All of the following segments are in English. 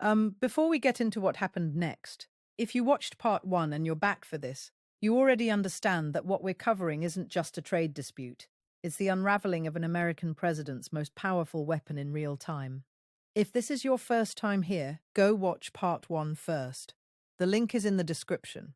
Before we get into what happened next, if you watched part one and you're back for this, you already understand that what we're covering isn't just a trade dispute. It's the unraveling of an American president's most powerful weapon in real time. If this is your first time here, go watch part one first. The link is in the description.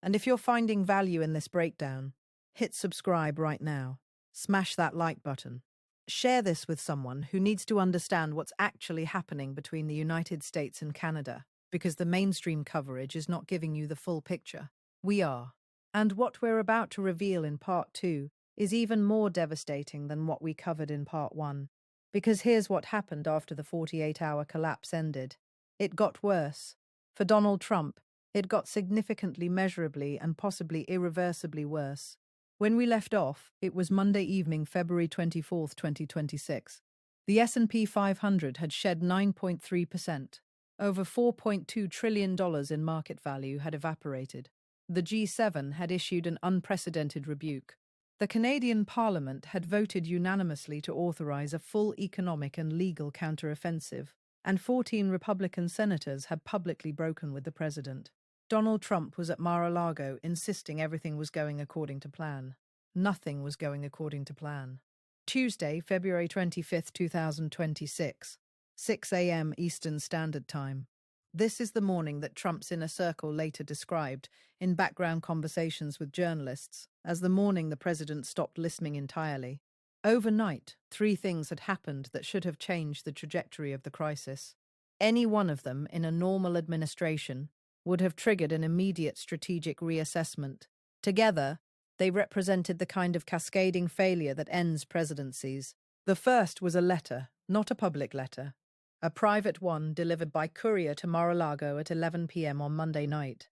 And if you're finding value in this breakdown, hit subscribe right now. Smash that like button. Share this with someone who needs to understand what's actually happening between the United States and Canada, because the mainstream coverage is not giving you the full picture. We are. And what we're about to reveal in part two is even more devastating than what we covered in part one. Because here's what happened after the 48-hour collapse ended. It got worse. For Donald Trump, it got significantly, measurably, and possibly irreversibly worse. When we left off, it was Monday evening, February 24th, 2026. The S&P 500 had shed 9.3%. Over $4.2 trillion in market value had evaporated. The G7 had issued an unprecedented rebuke. The Canadian Parliament had voted unanimously to authorize a full economic and legal counteroffensive, and 14 Republican senators had publicly broken with the president. Donald Trump was at Mar-a-Lago insisting everything was going according to plan. Nothing was going according to plan. Tuesday, February 25th, 2026, 6 a.m. Eastern Standard Time. This is the morning that Trump's inner circle later described, in background conversations with journalists, as the morning the president stopped listening entirely. Overnight, 3 things had happened that should have changed the trajectory of the crisis. Any one of them, in a normal administration, would have triggered an immediate strategic reassessment. Together, they represented the kind of cascading failure that ends presidencies. The first was a letter, not a public letter. A private one delivered by courier to Mar-a-Lago at 11 p.m. on Monday night.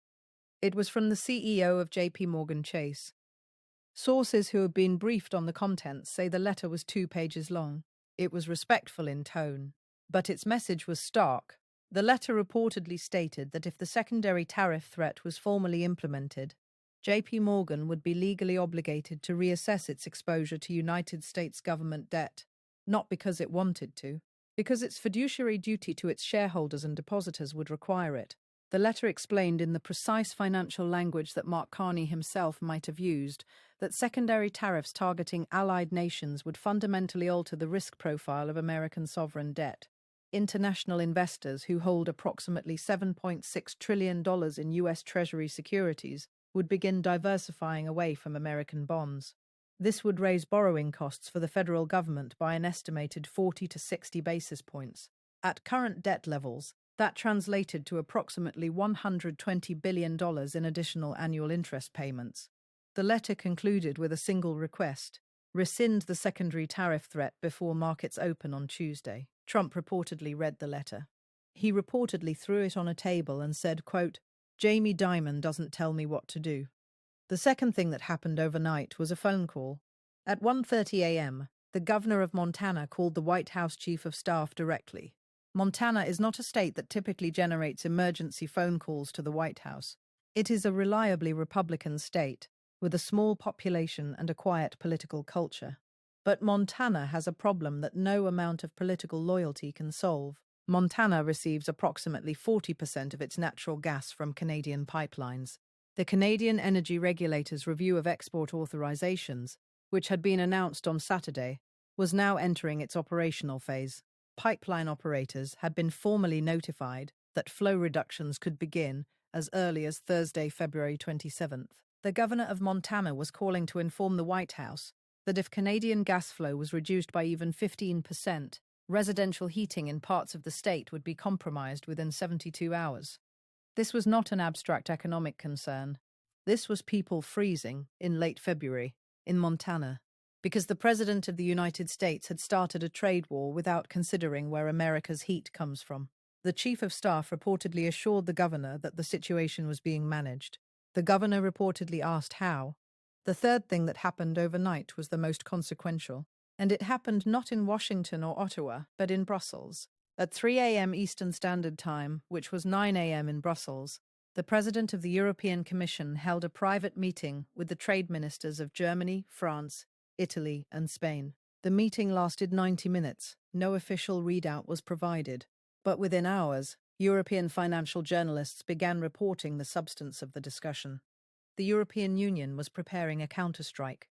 It was from the CEO of JPMorgan Chase. Sources who have been briefed on the contents say the letter was 2 pages long. It was respectful in tone, but its message was stark. The letter reportedly stated that if the secondary tariff threat was formally implemented, JP Morgan would be legally obligated to reassess its exposure to United States government debt, not because it wanted to, because its fiduciary duty to its shareholders and depositors would require it. The letter explained in the precise financial language that MarkCarney himself might have used that secondary tariffs targeting allied nations would fundamentally alter the risk profile of American sovereign debt. International investors who hold approximately $7.6 trillion in U.S. Treasury securities would begin diversifying away from American bonds. This would raise borrowing costs for the federal government by an estimated 40 to 60 basis points. At current debt levels, that translated to approximately $120 billion in additional annual interest payments. The letter concluded with a single request: rescind the secondary tariff threat before markets open on Tuesday. Trump reportedly read the letter. He reportedly threw it on a table and said, quote, "Jamie Dimon doesn't tell me what to do." The second thing that happened overnight was a phone call. At 1:30 a.m., the governor of Montana called the White House chief of staff directly. Montana is not a state that typically generates emergency phone calls to the White House. It is a reliably Republican state, with a small population and a quiet political culture. But Montana has a problem that no amount of political loyalty can solve. Montana receives approximately 40% of its natural gas from Canadian pipelines. The Canadian Energy Regulator's review of export authorizations, which had been announced on Saturday, was now entering its operational phase. Pipeline operators had been formally notified that flow reductions could begin as early as Thursday, February 27th. The governor of Montana was calling to inform the White House that if Canadian gas flow was reduced by even 15%, residential heating in parts of the state would be compromised within 72 hours. This was not an abstract economic concern. This was people freezing in late February in Montana, because the President of the United States had started a trade war without considering where America's heat comes from. The chief of staff reportedly assured the governor that the situation was being managed. The governor reportedly asked how. The third thing that happened overnight was the most consequential, and it happened not in Washington or Ottawa, but in Brussels. At 3 a.m. Eastern Standard Time, which was 9 a.m. in Brussels, the President of the European Commission held a private meeting with the trade ministers of Germany, France, Italy, and Spain. The meeting lasted 90 minutes. No official readout was provided. But within hours, European financial journalists began reporting the substance of the discussion. The European Union was preparing a counterstrike,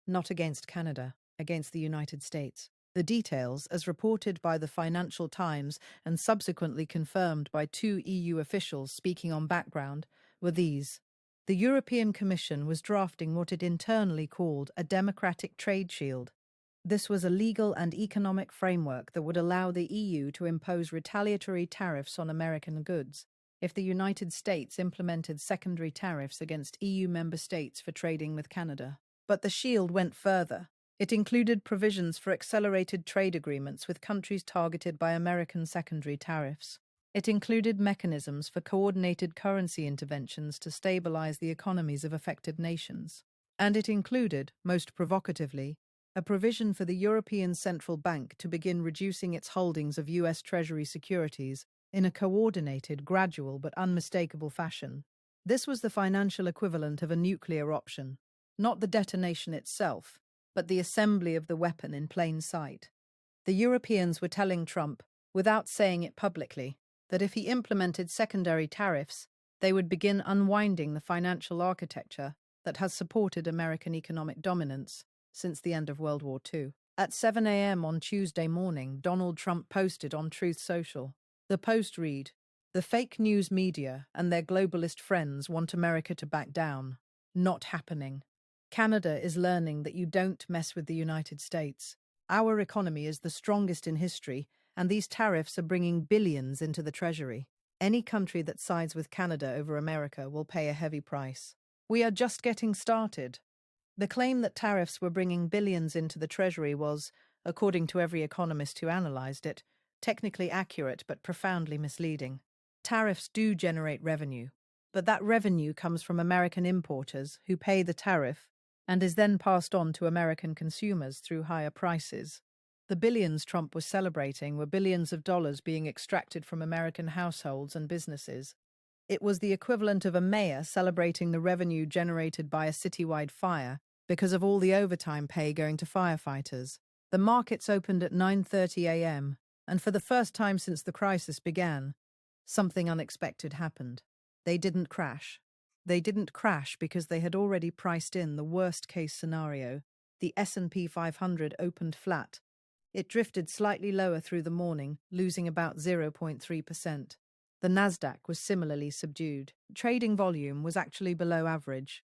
not against Canada, against the United States. The details, as reported by the Financial Times and subsequently confirmed by two EU officials speaking on background, were these. The European Commission was drafting what it internally called a democratic trade shield. This was a legal and economic framework that would allow the EU to impose retaliatory tariffs on American goods if the United States implemented secondary tariffs against EU member states for trading with Canada. But the shield went further. It included provisions for accelerated trade agreements with countries targeted by American secondary tariffs. It included mechanisms for coordinated currency interventions to stabilize the economies of affected nations. And it included, most provocatively, a provision for the European Central Bank to begin reducing its holdings of U.S. Treasury securities in a coordinated, gradual but unmistakable fashion. This was the financial equivalent of a nuclear option, not the detonation itself, but the assembly of the weapon in plain sight. The Europeans were telling Trump, without saying it publicly, that if he implemented secondary tariffs, they would begin unwinding the financial architecture that has supported American economic dominance since the end of World War II. At 7 a.m. on Tuesday morning, Donald Trump posted on Truth Social. The post read, "The fake news media and their globalist friends want America to back down. Not happening. Canada is learning that you don't mess with the United States. Our economy is the strongest in history, and these tariffs are bringing billions into the Treasury. Any country that sides with Canada over America will pay a heavy price. We are just getting started." The claim that tariffs were bringing billions into the Treasury was, according to every economist who analyzed it, technically accurate but profoundly misleading. Tariffs do generate revenue, but that revenue comes from American importers who pay the tariff and is then passed on to American consumers through higher prices. The billions Trump was celebrating were billions of dollars being extracted from American households and businesses. It was the equivalent of a mayor celebrating the revenue generated by a citywide fire because of all the overtime pay going to firefighters. The markets opened at 9:30 a.m., and for the first time since the crisis began, something unexpected happened. They didn't crash. They didn't crash because they had already priced in the worst-case scenario. The S&P 500 opened flat. It drifted slightly lower through the morning, losing about 0.3%. The Nasdaq was similarly subdued. Trading volume was actually below average.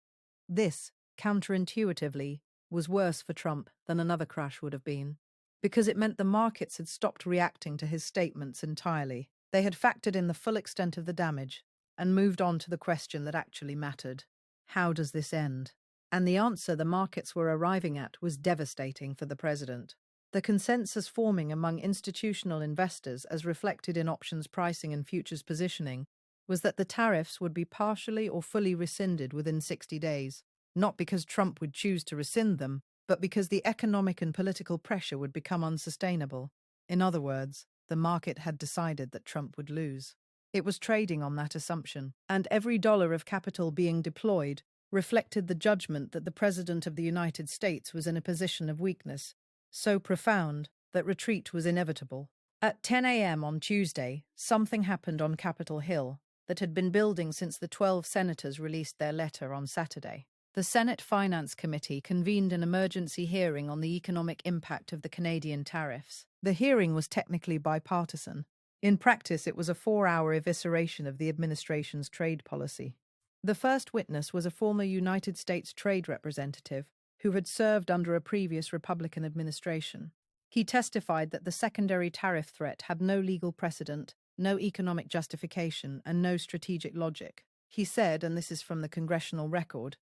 This, counterintuitively, was worse for Trump than another crash would have been, because it meant the markets had stopped reacting to his statements entirely. They had factored in the full extent of the damage and moved on to the question that actually mattered. How does this end? And the answer the markets were arriving at was devastating for the president. The consensus forming among institutional investors, as reflected in options pricing and futures positioning, was that the tariffs would be partially or fully rescinded within 60 days, not because Trump would choose to rescind them, but because the economic and political pressure would become unsustainable. In other words, the market had decided that Trump would lose. It was trading on that assumption, and every dollar of capital being deployed reflected the judgment that the President of the United States was in a position of weakness, so profound that retreat was inevitable. At 10 a.m. on Tuesday, something happened on Capitol Hill that had been building since the 12 senators released their letter on Saturday. The Senate Finance Committee convened an emergency hearing on the economic impact of the Canadian tariffs. The hearing was technically bipartisan. In practice, it was a 4-hour evisceration of the administration's trade policy. The first witness was a former United States trade representative who had served under a previous Republican administration. He testified that the secondary tariff threat had no legal precedent, no economic justification, and no strategic logic. He said, and this is from the congressional record,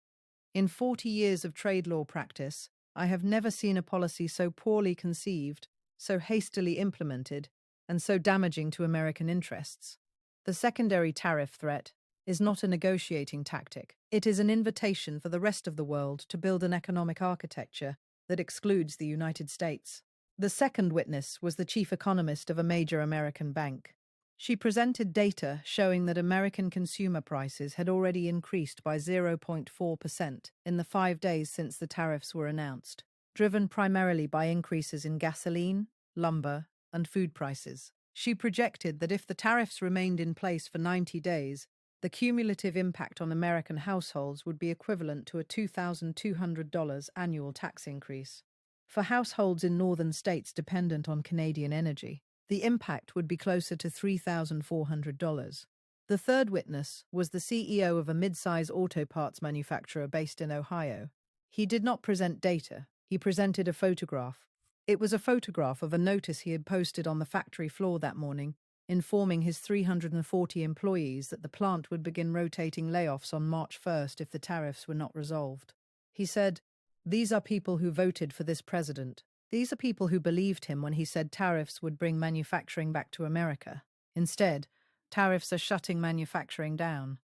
"In 40 years of trade law practice, I have never seen a policy so poorly conceived, so hastily implemented, and so damaging to American interests. The secondary tariff threat is not a negotiating tactic. It is an invitation for the rest of the world to build an economic architecture that excludes the United States." The second witness was the chief economist of a major American bank. She presented data showing that American consumer prices had already increased by 0.4% in the 5 days since the tariffs were announced, driven primarily by increases in gasoline, lumber, and food prices. She projected that if the tariffs remained in place for 90 days, the cumulative impact on American households would be equivalent to a $2,200 annual tax increase. For households in northern states dependent on Canadian energy, the impact would be closer to $3,400. The third witness was the CEO of a mid-size auto parts manufacturer based in Ohio. He did not present data, he presented a photograph. It was a photograph of a notice he had posted on the factory floor that morning, informing his 340 employees that the plant would begin rotating layoffs on March 1st if the tariffs were not resolved. He said, "These are people who voted for this president. These are people who believed him when he said tariffs would bring manufacturing back to America. Instead, tariffs are shutting manufacturing down.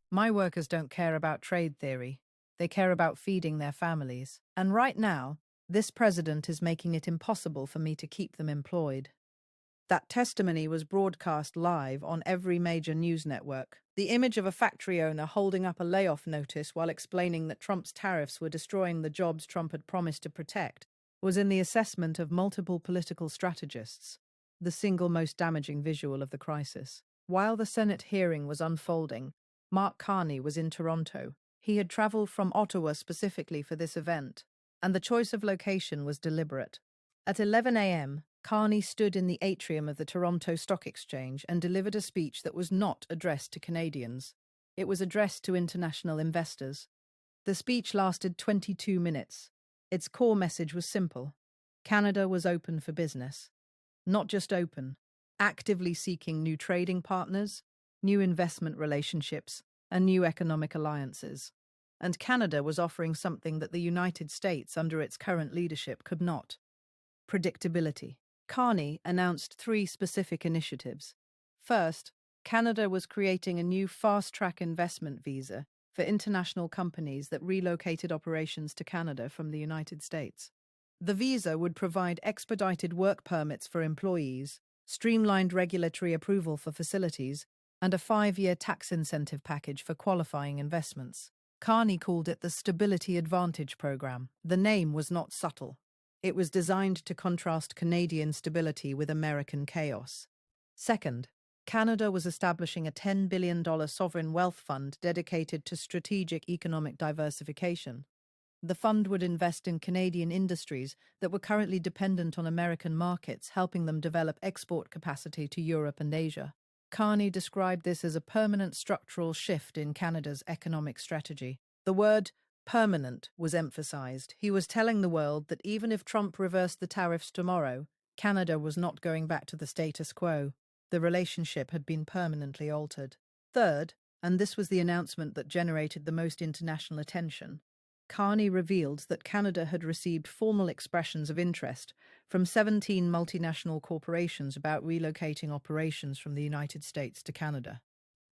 My workers don't care about trade theory. They care about feeding their families. And right now, this president is making it impossible for me to keep them employed." That testimony was broadcast live on every major news network. The image of a factory owner holding up a layoff notice while explaining that Trump's tariffs were destroying the jobs Trump had promised to protect was in the assessment of multiple political strategists, the single most damaging visual of the crisis. While the Senate hearing was unfolding, MarkCarney was in Toronto. He had traveled from Ottawa specifically for this event, and the choice of location was deliberate. At 11 a.m., Carney stood in the atrium of the Toronto Stock Exchange and delivered a speech that was not addressed to Canadians. It was addressed to international investors. The speech lasted 22 minutes. Its core message was simple. Canada was open for business. Not just open, actively seeking new trading partners, new investment relationships, and new economic alliances. And Canada was offering something that the United States, under its current leadership, could not: predictability. Carney announced 3 specific initiatives. First, Canada was creating a new fast-track investment visa for international companies that relocated operations to Canada from the United States. The visa would provide expedited work permits for employees, streamlined regulatory approval for facilities, and a 5-year tax incentive package for qualifying investments. Carney called it the Stability Advantage Program. The name was not subtle. It was designed to contrast Canadian stability with American chaos. Second, Canada was establishing a $10 billion sovereign wealth fund dedicated to strategic economic diversification. The fund would invest in Canadian industries that were currently dependent on American markets, helping them develop export capacity to Europe and Asia. Carney described this as a permanent structural shift in Canada's economic strategy. The word permanent was emphasized. He was telling the world that even if Trump reversed the tariffs tomorrow, Canada was not going back to the status quo. The relationship had been permanently altered. Third, and this was the announcement that generated the most international attention, Carney revealed that Canada had received formal expressions of interest from 17 multinational corporations about relocating operations from the United States to Canada.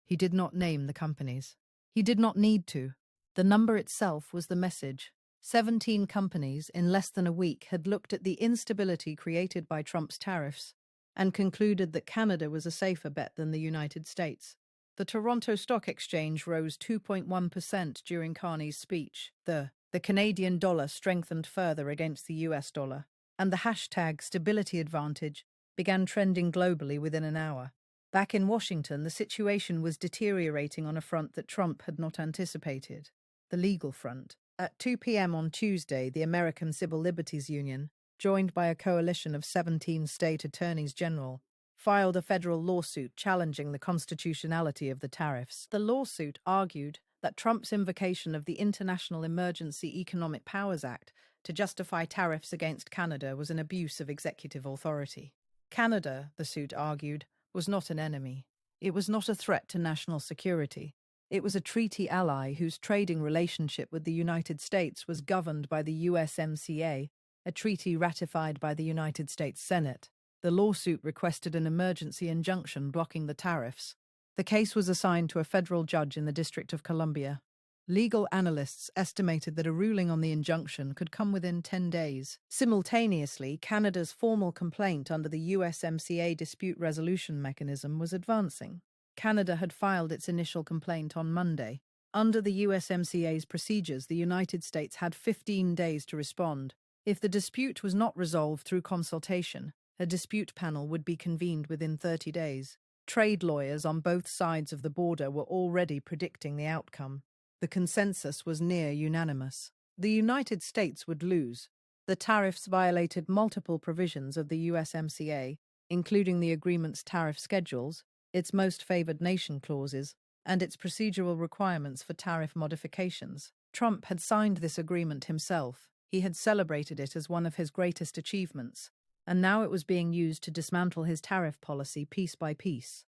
He did not name the companies. He did not need to. The number itself was the message. 17 companies in less than a week had looked at the instability created by Trump's tariffs and concluded that Canada was a safer bet than the United States. The Toronto Stock Exchange rose 2.1% during Carney's speech. The Canadian dollar strengthened further against the US dollar, and the hashtag stability advantage began trending globally within an hour. Back in Washington, the situation was deteriorating on a front that Trump had not anticipated: the legal front. At 2 p.m. on Tuesday, the American Civil Liberties Union, joined by a coalition of 17 state attorneys general, filed a federal lawsuit challenging the constitutionality of the tariffs. The lawsuit argued that Trump's invocation of the International Emergency Economic Powers Act to justify tariffs against Canada was an abuse of executive authority. Canada, the suit argued, was not an enemy. It was not a threat to national security. It was a treaty ally whose trading relationship with the United States was governed by the USMCA, a treaty ratified by the United States Senate. The lawsuit requested an emergency injunction blocking the tariffs. The case was assigned to a federal judge in the District of Columbia. Legal analysts estimated that a ruling on the injunction could come within 10 days. Simultaneously, Canada's formal complaint under the USMCA dispute resolution mechanism was advancing. Canada had filed its initial complaint on Monday. Under the USMCA's procedures, the United States had 15 days to respond. If the dispute was not resolved through consultation, A dispute panel would be convened within 30 days. Trade lawyers on both sides of the border were already predicting the outcome. The consensus was near unanimous. The United States would lose. The tariffs violated multiple provisions of the USMCA, including the agreement's tariff schedules, its most favored nation clauses, and its procedural requirements for tariff modifications. Trump had signed this agreement himself. He had celebrated it as one of his greatest achievements, and now it was being used to dismantle his tariff policy piece by piece.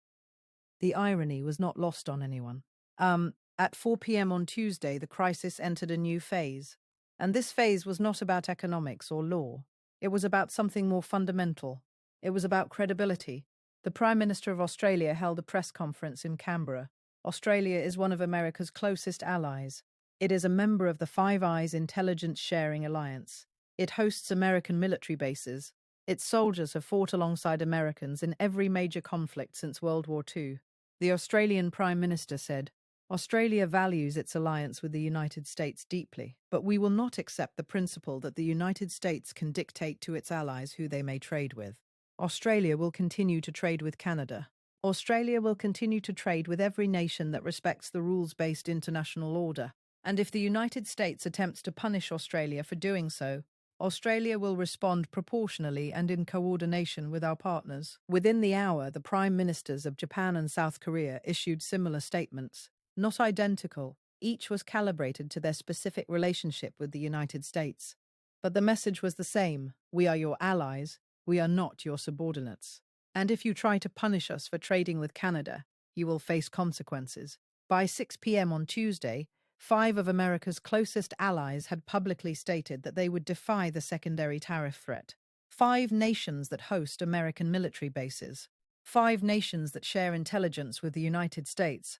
The irony was not lost on anyone. At 4 p.m. on Tuesday, the crisis entered a new phase. And this phase was not about economics or law. It was about something more fundamental. It was about credibility. The Prime Minister of Australia held a press conference in Canberra. Australia is one of America's closest allies. It is a member of the Five Eyes Intelligence Sharing Alliance. It hosts American military bases. Its soldiers have fought alongside Americans in every major conflict since World War II. The Australian Prime Minister said, "Australia values its alliance with the United States deeply, but we will not accept the principle that the United States can dictate to its allies who they may trade with. Australia will continue to trade with Canada. Australia will continue to trade with every nation that respects the rules-based international order. And if the United States attempts to punish Australia for doing so, Australia will respond proportionally and in coordination with our partners." Within the hour, the Prime Ministers of Japan and South Korea issued similar statements. Not identical, each was calibrated to their specific relationship with the United States. But the message was the same: we are your allies, we are not your subordinates. And if you try to punish us for trading with Canada, you will face consequences. By 6 p.m. on Tuesday, 5 of America's closest allies had publicly stated that they would defy the secondary tariff threat. 5 nations that host American military bases. 5 nations that share intelligence with the United States.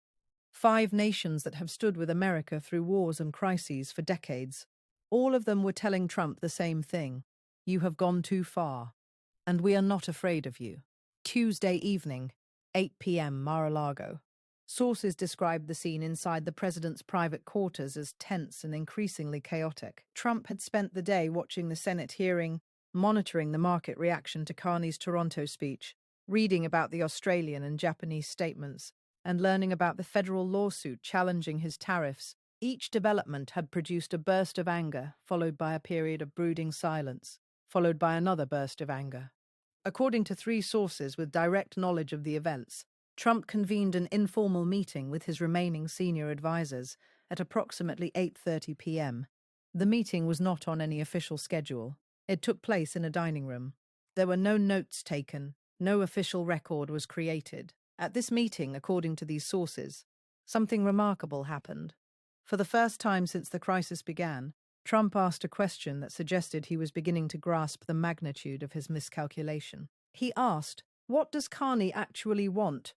5 nations that have stood with America through wars and crises for decades. All of them were telling Trump the same thing: you have gone too far, and we are not afraid of you. Tuesday evening, 8 p.m. Mar-a-Lago. Sources described the scene inside the president's private quarters as tense and increasingly chaotic. Trump had spent the day watching the Senate hearing, monitoring the market reaction to Carney's Toronto speech, reading about the Australian and Japanese statements, and learning about the federal lawsuit challenging his tariffs. Each development had produced a burst of anger, followed by a period of brooding silence, followed by another burst of anger. According to 3 sources with direct knowledge of the events, Trump convened an informal meeting with his remaining senior advisors at approximately 8:30 p.m. The meeting was not on any official schedule. It took place in a dining room. There were no notes taken, no official record was created. At this meeting, according to these sources, something remarkable happened. For the first time since the crisis began, Trump asked a question that suggested he was beginning to grasp the magnitude of his miscalculation. He asked, "What does Carney actually want?"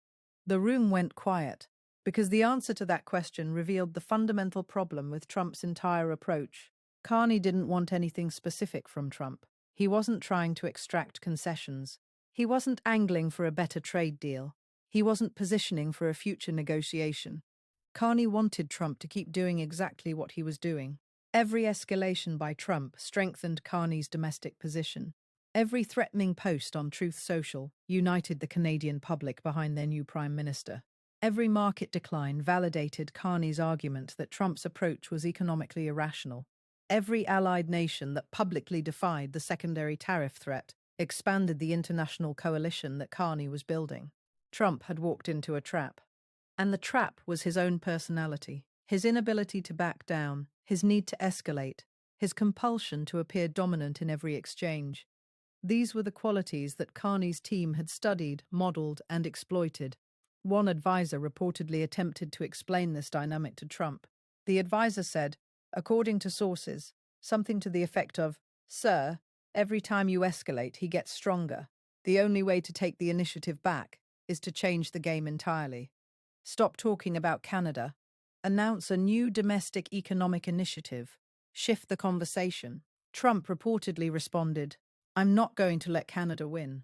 The room went quiet, because the answer to that question revealed the fundamental problem with Trump's entire approach. Carney didn't want anything specific from Trump. He wasn't trying to extract concessions. He wasn't angling for a better trade deal. He wasn't positioning for a future negotiation. Carney wanted Trump to keep doing exactly what he was doing. Every escalation by Trump strengthened Carney's domestic position. Every threatening post on Truth Social united the Canadian public behind their new Prime Minister. Every market decline validated Carney's argument that Trump's approach was economically irrational. Every allied nation that publicly defied the secondary tariff threat expanded the international coalition that Carney was building. Trump had walked into a trap. And the trap was his own personality, his inability to back down, his need to escalate, his compulsion to appear dominant in every exchange. These were the qualities that Carney's team had studied, modeled, and exploited. One advisor reportedly attempted to explain this dynamic to Trump. The advisor said, according to sources, something to the effect of, "Sir, every time you escalate, he gets stronger. The only way to take the initiative back is to change the game entirely. Stop talking about Canada. Announce a new domestic economic initiative. Shift the conversation." Trump reportedly responded, "I'm not going to let Canada win."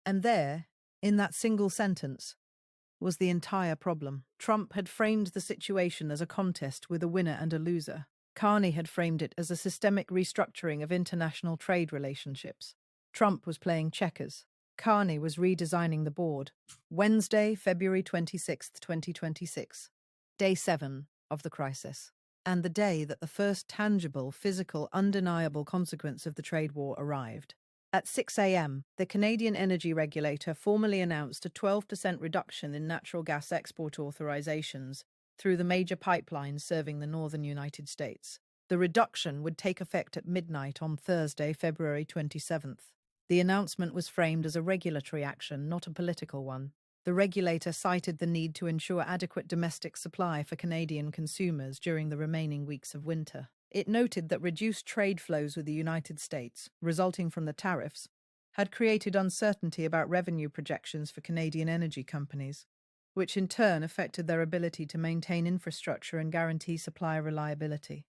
And there, in that single sentence, was the entire problem. Trump had framed the situation as a contest with a winner and a loser. Carney had framed it as a systemic restructuring of international trade relationships. Trump was playing checkers. Carney was redesigning the board. Wednesday, February 26th, 2026. Day 7 of the crisis. And the day that the first tangible, physical, undeniable consequence of the trade war arrived. At 6 a.m., the Canadian Energy Regulator formally announced a 12% reduction in natural gas export authorizations through the major pipelines serving the northern United States. The reduction would take effect at midnight on Thursday, February 27th. The announcement was framed as a regulatory action, not a political one. The regulator cited the need to ensure adequate domestic supply for Canadian consumers during the remaining weeks of winter. It noted that reduced trade flows with the United States, resulting from the tariffs, had created uncertainty about revenue projections for Canadian energy companies, which in turn affected their ability to maintain infrastructure and guarantee supply reliability.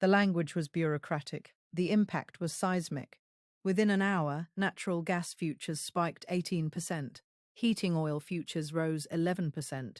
The language was bureaucratic. The impact was seismic. Within an hour, natural gas futures spiked 18%. Heating oil futures rose 11%.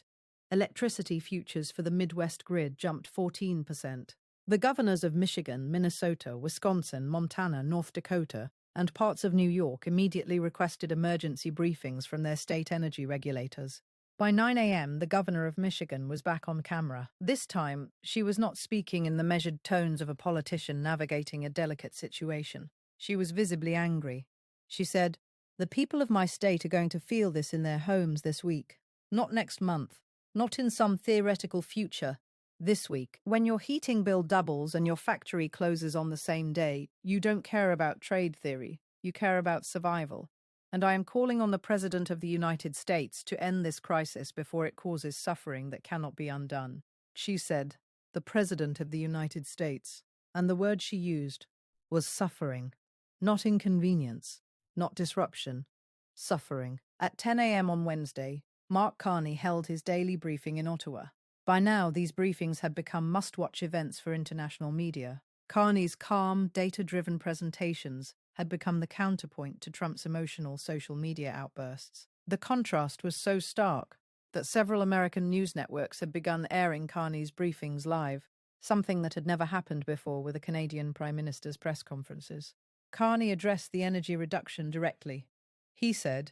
Electricity futures for the Midwest grid jumped 14%. The governors of Michigan, Minnesota, Wisconsin, Montana, North Dakota, and parts of New York immediately requested emergency briefings from their state energy regulators. By 9 a.m., the governor of Michigan was back on camera. This time, she was not speaking in the measured tones of a politician navigating a delicate situation. She was visibly angry. She said, "The people of my state are going to feel this in their homes this week. Not next month. Not in some theoretical future. This week. When your heating bill doubles and your factory closes on the same day, you don't care about trade theory. You care about survival. And I am calling on the President of the United States to end this crisis before it causes suffering that cannot be undone." She said, "The President of the United States," and the word she used was suffering. Not inconvenience, not disruption, suffering. At 10 a.m. on Wednesday, MarkCarney held his daily briefing in Ottawa. By now, these briefings had become must-watch events for international media. Carney's calm, data-driven presentations had become the counterpoint to Trump's emotional social media outbursts. The contrast was so stark that several American news networks had begun airing Carney's briefings live, something that had never happened before with a Canadian Prime Minister's press conferences. Carney addressed the energy reduction directly. He said,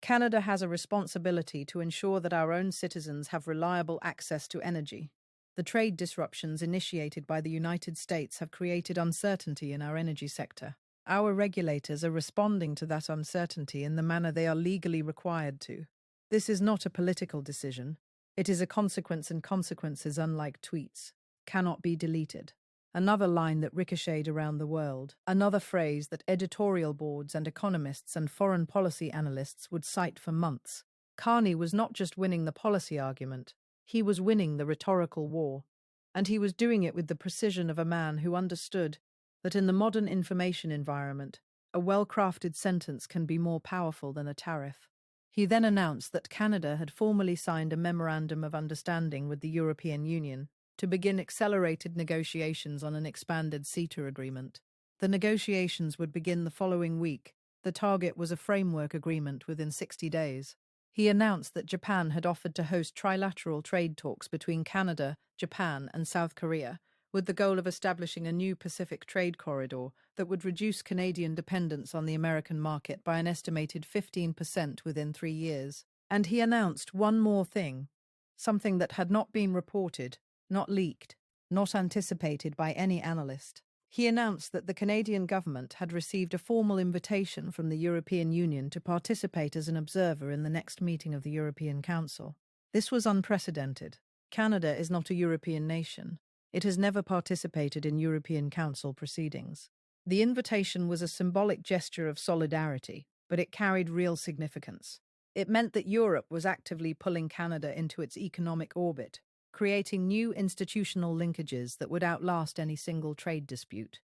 "Canada has a responsibility to ensure that our own citizens have reliable access to energy. The trade disruptions initiated by the United States have created uncertainty in our energy sector. Our regulators are responding to that uncertainty in the manner they are legally required to. This is not a political decision. It is a consequence, and consequences, unlike tweets, cannot be deleted." Another line that ricocheted around the world, another phrase that editorial boards and economists and foreign policy analysts would cite for months. Carney was not just winning the policy argument, he was winning the rhetorical war. And he was doing it with the precision of a man who understood that in the modern information environment, a well-crafted sentence can be more powerful than a tariff. He then announced that Canada had formally signed a memorandum of understanding with the European Union to begin accelerated negotiations on an expanded CETA agreement. The negotiations would begin the following week. The target was a framework agreement within 60 days. He announced that Japan had offered to host trilateral trade talks between Canada, Japan, and South Korea, with the goal of establishing a new Pacific trade corridor that would reduce Canadian dependence on the American market by an estimated 15% within 3 years. And he announced one more thing, something that had not been reported, not leaked, not anticipated by any analyst. He announced that the Canadian government had received a formal invitation from the European Union to participate as an observer in the next meeting of the European Council. This was unprecedented. Canada is not a European nation. It has never participated in European Council proceedings. The invitation was a symbolic gesture of solidarity, but it carried real significance. It meant that Europe was actively pulling Canada into its economic orbit, creating new institutional linkages that would outlast any single trade dispute.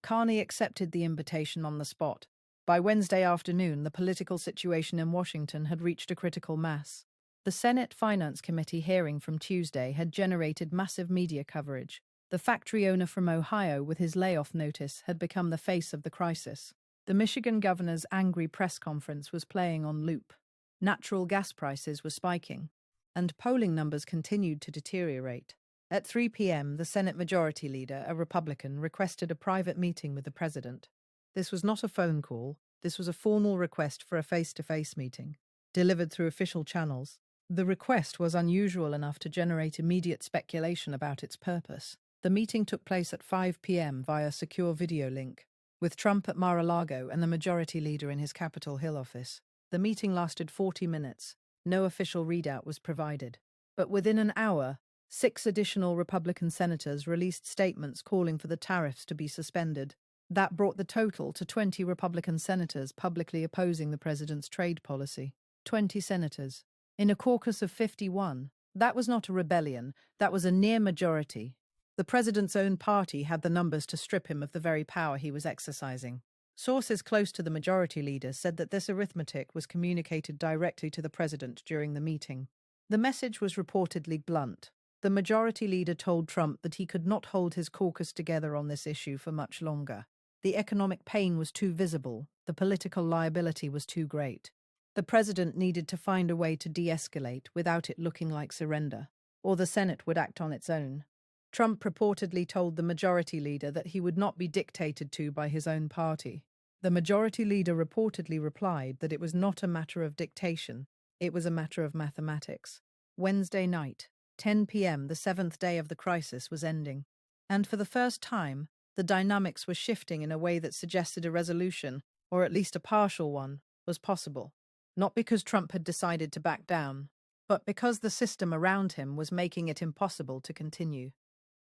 Carney accepted the invitation on the spot. By Wednesday afternoon, the political situation in Washington had reached a critical mass. The Senate Finance Committee hearing from Tuesday had generated massive media coverage. The factory owner from Ohio, with his layoff notice, had become the face of the crisis. The Michigan governor's angry press conference was playing on loop. Natural gas prices were spiking, and polling numbers continued to deteriorate. At 3 p.m., the Senate Majority Leader, a Republican, requested a private meeting with the president. This was not a phone call. This was a formal request for a face-to-face meeting, delivered through official channels. The request was unusual enough to generate immediate speculation about its purpose. The meeting took place at 5 p.m. via secure video link, with Trump at Mar-a-Lago and the Majority Leader in his Capitol Hill office. The meeting lasted 40 minutes. No official readout was provided. But within an hour, 6 additional Republican senators released statements calling for the tariffs to be suspended. That brought the total to 20 Republican senators publicly opposing the president's trade policy. 20 senators. In a caucus of 51, that was not a rebellion, that was a near majority. The president's own party had the numbers to strip him of the very power he was exercising. Sources close to the majority leader said that this arithmetic was communicated directly to the president during the meeting. The message was reportedly blunt. The majority leader told Trump that he could not hold his caucus together on this issue for much longer. The economic pain was too visible, the political liability was too great. The president needed to find a way to de-escalate without it looking like surrender, or the Senate would act on its own. Trump purportedly told the majority leader that he would not be dictated to by his own party. The majority leader reportedly replied that it was not a matter of dictation, it was a matter of mathematics. Wednesday night, 10 p.m., the 7th day of the crisis was ending. And for the first time, the dynamics were shifting in a way that suggested a resolution, or at least a partial one, was possible. Not because Trump had decided to back down, but because the system around him was making it impossible to continue.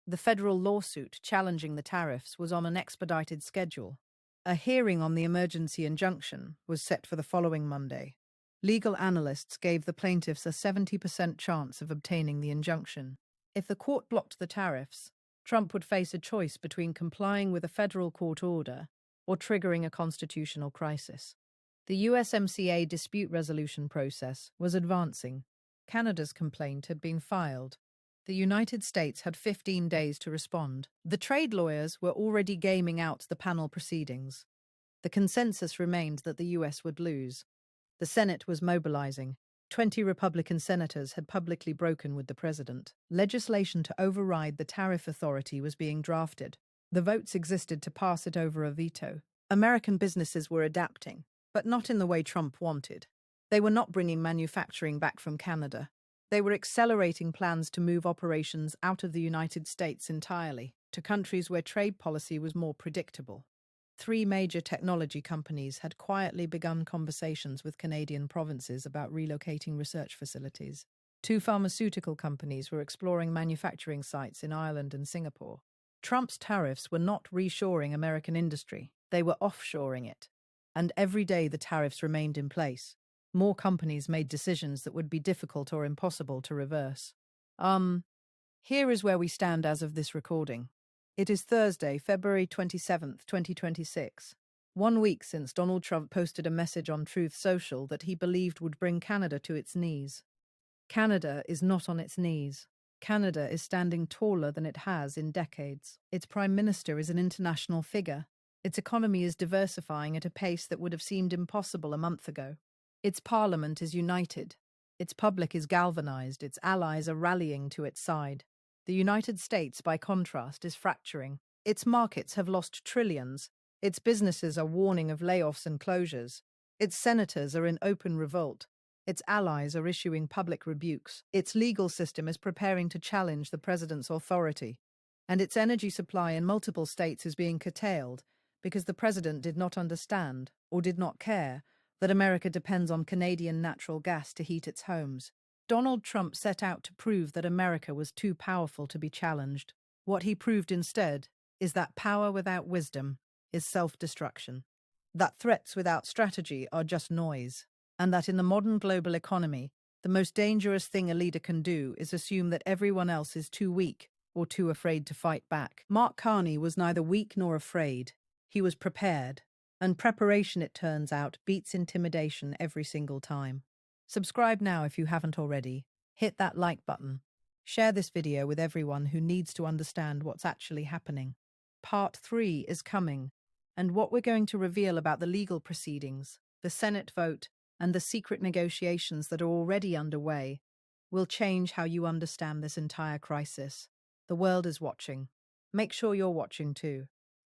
The federal lawsuit challenging the tariffs was on an expedited schedule. A hearing on the emergency injunction was set for the following Monday. Legal analysts gave the plaintiffs a 70% chance of obtaining the injunction. If the court blocked the tariffs, Trump would face a choice between complying with a federal court order or triggering a constitutional crisis. The USMCA dispute resolution process was advancing. Canada's complaint had been filed. The United States had 15 days to respond. The trade lawyers were already gaming out the panel proceedings. The consensus remained that the US would lose. The Senate was mobilizing. 20 Republican senators had publicly broken with the president. Legislation to override the tariff authority was being drafted. The votes existed to pass it over a veto. American businesses were adapting, but not in the way Trump wanted. They were not bringing manufacturing back from Canada. They were accelerating plans to move operations out of the United States entirely, to countries where trade policy was more predictable. 3 major technology companies had quietly begun conversations with Canadian provinces about relocating research facilities. 2 pharmaceutical companies were exploring manufacturing sites in Ireland and Singapore. Trump's tariffs were not reshoring American industry, they were offshoring it. And every day the tariffs remained in place. More companies made decisions that would be difficult or impossible to reverse. Here is where we stand as of this recording. It is Thursday, February 27th, 2026. 1 week since Donald Trump posted a message on Truth Social that he believed would bring Canada to its knees. Canada is not on its knees. Canada is standing taller than it has in decades. Its prime minister is an international figure. Its economy is diversifying at a pace that would have seemed impossible a month ago. Its parliament is united. Its public is galvanized. Its allies are rallying to its side. The United States, by contrast, is fracturing. Its markets have lost trillions. Its businesses are warning of layoffs and closures. Its senators are in open revolt. Its allies are issuing public rebukes. Its legal system is preparing to challenge the president's authority. And its energy supply in multiple states is being curtailed because the president did not understand, or did not care, that America depends on Canadian natural gas to heat its homes. Donald Trump set out to prove that America was too powerful to be challenged. What he proved instead is that power without wisdom is self-destruction, that threats without strategy are just noise, and that in the modern global economy, the most dangerous thing a leader can do is assume that everyone else is too weak or too afraid to fight back. MarkCarney was neither weak nor afraid. He was prepared, and preparation, it turns out, beats intimidation every single time. Subscribe now if you haven't already. Hit that like button. Share this video with everyone who needs to understand what's actually happening. Part 3 is coming, and what we're going to reveal about the legal proceedings, the Senate vote, and the secret negotiations that are already underway will change how you understand this entire crisis. The world is watching. Make sure you're watching too.